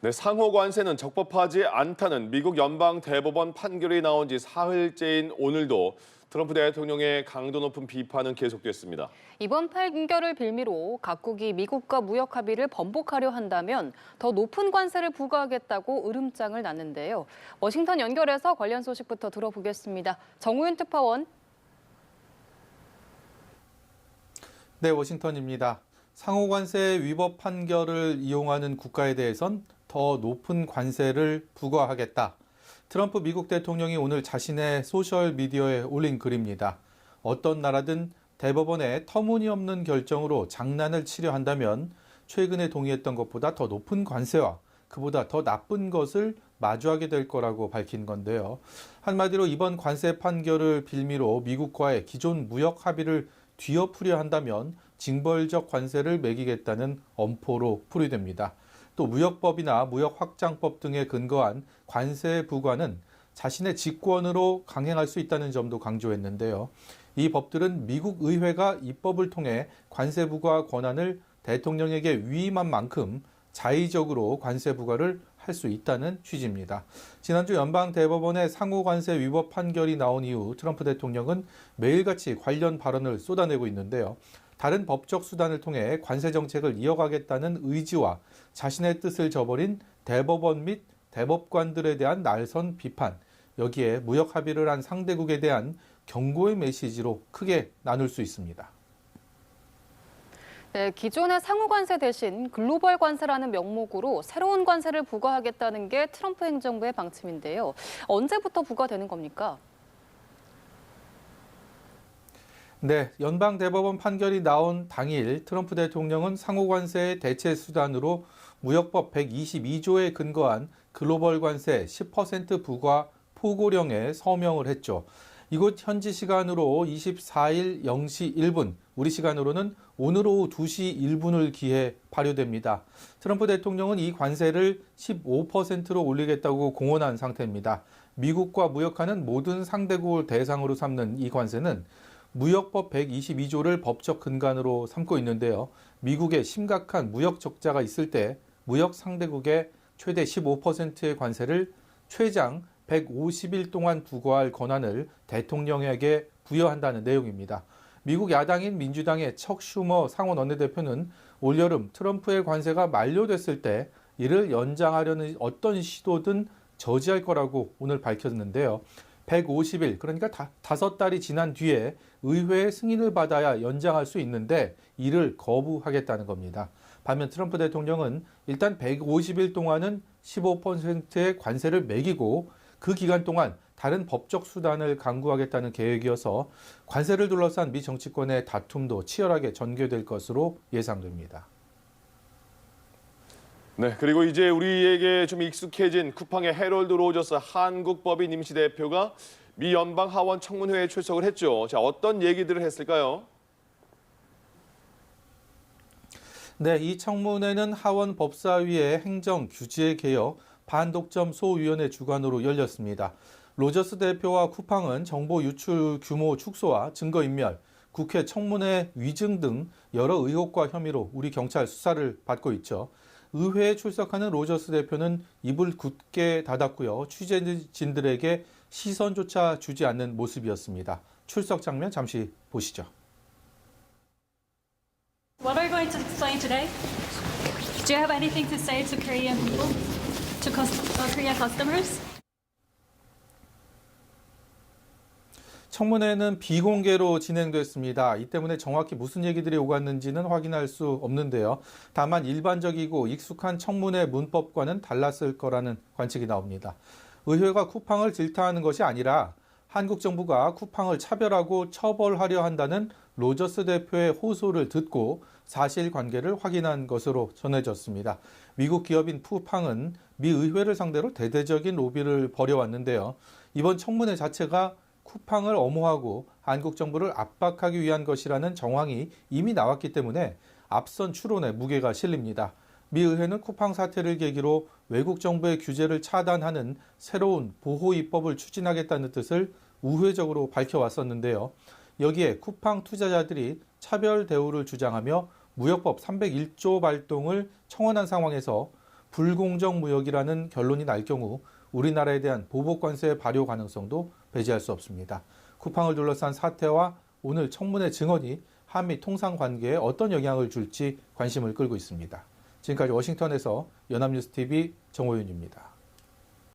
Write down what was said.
네, 상호 관세는 적법하지 않다는 미국 연방 대법원 판결이 나온 지 사흘째인 오늘도 트럼프 대통령의 강도 높은 비판은 계속됐습니다. 이번 판결을 빌미로 각국이 미국과 무역 합의를 번복하려 한다면 더 높은 관세를 부과하겠다고 으름장을 놨는데요. 워싱턴 연결해서 관련 소식부터 들어보겠습니다. 정우윤 특파원. 네, 워싱턴입니다. 상호관세 위법 판결을 이용하는 국가에 대해선 더 높은 관세를 부과하겠다. 트럼프 미국 대통령이 오늘 자신의 소셜미디어에 올린 글입니다. 어떤 나라든 대법원의 터무니없는 결정으로 장난을 치려 한다면 최근에 동의했던 것보다 더 높은 관세와 그보다 더 나쁜 것을 마주하게 될 거라고 밝힌 건데요. 한마디로 이번 관세 판결을 빌미로 미국과의 기존 무역 합의를 뒤엎으려 한다면 징벌적 관세를 매기겠다는 엄포로 풀이됩니다. 또 무역법이나 무역확장법 등에 근거한 관세 부과는 자신의 직권으로 강행할 수 있다는 점도 강조했는데요. 이 법들은 미국 의회가 입법을 통해 관세 부과 권한을 대통령에게 위임한 만큼 자의적으로 관세 부과를 할 수 있다는 취지입니다. 지난주 연방대법원의 상호관세 위법 판결이 나온 이후 트럼프 대통령은 매일같이 관련 발언을 쏟아내고 있는데요. 다른 법적 수단을 통해 관세 정책을 이어가겠다는 의지와 자신의 뜻을 저버린 대법원 및 대법관들에 대한 날선 비판, 여기에 무역 합의를 한 상대국에 대한 경고의 메시지로 크게 나눌 수 있습니다. 네, 기존의 상호 관세 대신 글로벌 관세라는 명목으로 새로운 관세를 부과하겠다는 게 트럼프 행정부의 방침인데요. 언제부터 부과되는 겁니까? 네, 연방대법원 판결이 나온 당일 트럼프 대통령은 상호관세의 대체 수단으로 무역법 122조에 근거한 글로벌 관세 10% 부과 포고령에 서명을 했죠. 이곳 현지 시간으로 24일 0시 1분, 우리 시간으로는 오늘 오후 2시 1분을 기해 발효됩니다. 트럼프 대통령은 이 관세를 15%로 올리겠다고 공언한 상태입니다. 미국과 무역하는 모든 상대국을 대상으로 삼는 이 관세는 무역법 122조를 법적 근간으로 삼고 있는데요. 미국에 심각한 무역 적자가 있을 때 무역 상대국에 최대 15%의 관세를 최장 150일 동안 부과할 권한을 대통령에게 부여한다는 내용입니다. 미국 야당인 민주당의 척 슈머 상원 원내대표는 올여름 트럼프의 관세가 만료됐을 때 이를 연장하려는 어떤 시도든 저지할 거라고 오늘 밝혔는데요. 150일, 그러니까 5달이 지난 뒤에 의회의 승인을 받아야 연장할 수 있는데 이를 거부하겠다는 겁니다. 반면 트럼프 대통령은 일단 150일 동안은 15%의 관세를 매기고 그 기간 동안 다른 법적 수단을 강구하겠다는 계획이어서 관세를 둘러싼 미 정치권의 다툼도 치열하게 전개될 것으로 예상됩니다. 네, 그리고 이제 우리에게 좀 익숙해진 쿠팡의 해럴드 로저스 한국법인 임시대표가 미 연방 하원 청문회에 출석을 했죠. 자, 어떤 얘기들을 했을까요? 네, 이 청문회는 하원 법사위의 행정 규제 개혁 반독점 소위원회 주관으로 열렸습니다. 로저스 대표와 쿠팡은 정보 유출 규모 축소와 증거인멸, 국회 청문회 위증 등 여러 의혹과 혐의로 우리 경찰 수사를 받고 있죠. 의회에 출석하는 로저스 대표는 입을 굳게 닫았고요. 취재진들에게 시선조차 주지 않는 모습이었습니다. 출석 장면 잠시 보시죠. What are you going to explain today? Do you have anything to say to Korean people, to Korean customers? 청문회는 비공개로 진행됐습니다. 이 때문에 정확히 무슨 얘기들이 오갔는지는 확인할 수 없는데요. 다만 일반적이고 익숙한 청문회 문법과는 달랐을 거라는 관측이 나옵니다. 의회가 쿠팡을 질타하는 것이 아니라 한국 정부가 쿠팡을 차별하고 처벌하려 한다는 로저스 대표의 호소를 듣고 사실관계를 확인한 것으로 전해졌습니다. 미국 기업인 쿠팡은 미 의회를 상대로 대대적인 로비를 벌여왔는데요. 이번 청문회 자체가 쿠팡을 엄호하고 한국 정부를 압박하기 위한 것이라는 정황이 이미 나왔기 때문에 앞선 추론에 무게가 실립니다. 미 의회는 쿠팡 사태를 계기로 외국 정부의 규제를 차단하는 새로운 보호 입법을 추진하겠다는 뜻을 우회적으로 밝혀왔었는데요. 여기에 쿠팡 투자자들이 차별 대우를 주장하며 무역법 301조 발동을 청원한 상황에서 불공정 무역이라는 결론이 날 경우 우리나라에 대한 보복 관세 발효 가능성도 배제할 수 없습니다. 쿠팡을 둘러싼 사태와 오늘 청문회 증언이 한미 통상 관계에 어떤 영향을 줄지 관심을 끌고 있습니다. 지금까지 워싱턴에서 연합뉴스TV 정호윤입니다.